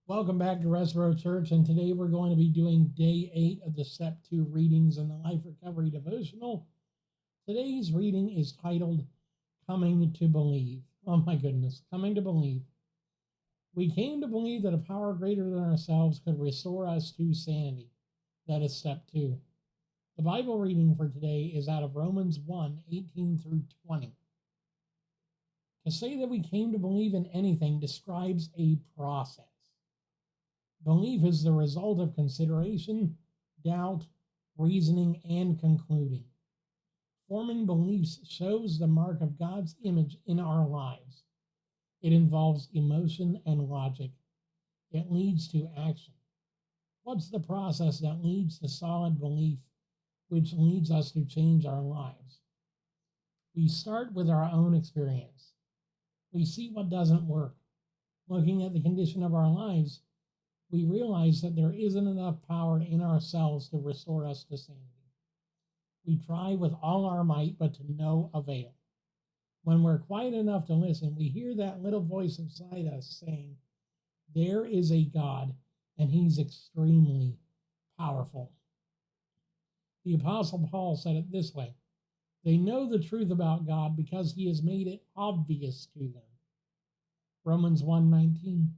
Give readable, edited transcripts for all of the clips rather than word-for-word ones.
Welcome back to Resboro Church, and today we're going to be doing day 8 of the Step 2 readings in the Life Recovery Devotional. Today's reading is titled, Coming to Believe. Oh my goodness, Coming to Believe. We came to believe that a power greater than ourselves could restore us to sanity. That is Step 2. The Bible reading for today is out of Romans 1:18 through 20. To say that we came to believe in anything describes a process. Belief is the result of consideration, doubt, reasoning, and concluding. Forming beliefs shows the mark of God's image in our lives. It involves emotion and logic. It leads to action. What's the process that leads to solid belief, which leads us to change our lives? We start with our own experience. We see what doesn't work. Looking at the condition of our lives, we realize that there isn't enough power in ourselves to restore us to sanity. We try with all our might, but to no avail. When we're quiet enough to listen, we hear that little voice inside us saying, there is a God, and he's extremely powerful. The Apostle Paul said it this way, they know the truth about God because he has made it obvious to them. Romans 1:19.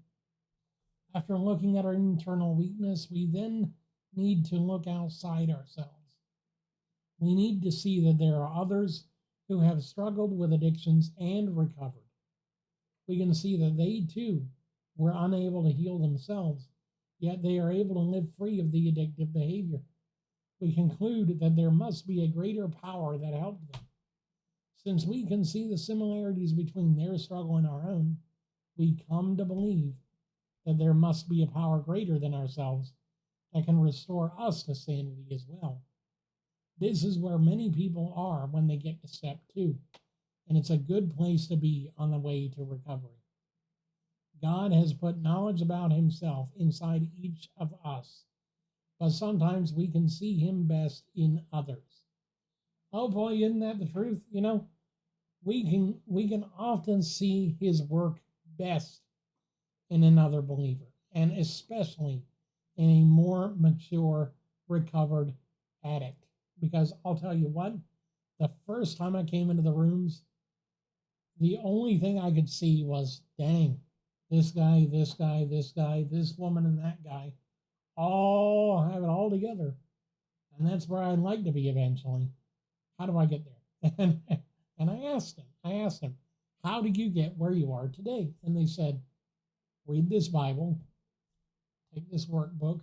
After looking at our internal weakness, we then need to look outside ourselves. We need to see that there are others who have struggled with addictions and recovered. We can see that they too were unable to heal themselves, yet they are able to live free of the addictive behavior. We conclude that there must be a greater power that helped them. Since we can see the similarities between their struggle and our own, we come to believe that there must be a power greater than ourselves that can restore us to sanity as well. This is where many people are when they get to Step 2, and it's a good place to be on the way to recovery. God has put knowledge about himself inside each of us, but sometimes we can see him best in others. Oh boy, isn't that the truth? We can often see his work best in another believer, and especially in a more mature, recovered addict. Because I'll tell you what, the first time I came into the rooms, the only thing I could see was, dang, this guy, this guy, this guy, this woman, and that guy, all have it all together. And that's where I'd like to be eventually. How do I get there? And I asked them, how did you get where you are today? And they said, read this Bible, take this workbook,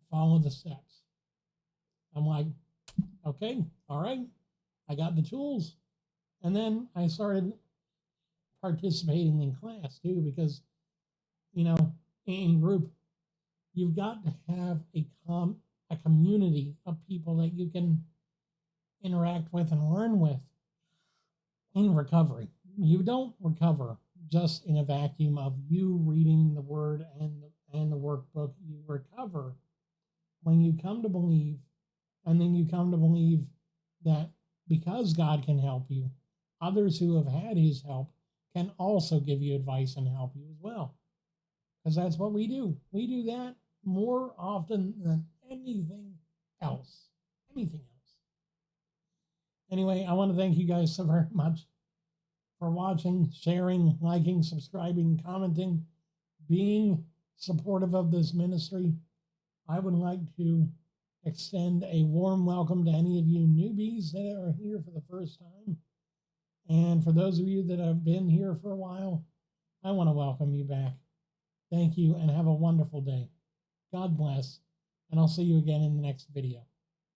follow the steps. I'm like, okay, all right, I got the tools. And then I started participating in class too, because, in group, you've got to have a community of people that you can interact with and learn with in recovery. You don't recover just in a vacuum of you reading the word and the workbook. You recover when you come to believe, and then you come to believe that because God can help you, others who have had his help can also give you advice and help you as well. Because that's what we do. We do that more often than anything else. Anything else. Anyway, I want to thank you guys so very much for watching, sharing, liking, subscribing, commenting, being supportive of this ministry. I would like to extend a warm welcome to any of you newbies that are here for the first time. And for those of you that have been here for a while, I want to welcome you back. Thank you and have a wonderful day. God bless, and I'll see you again in the next video.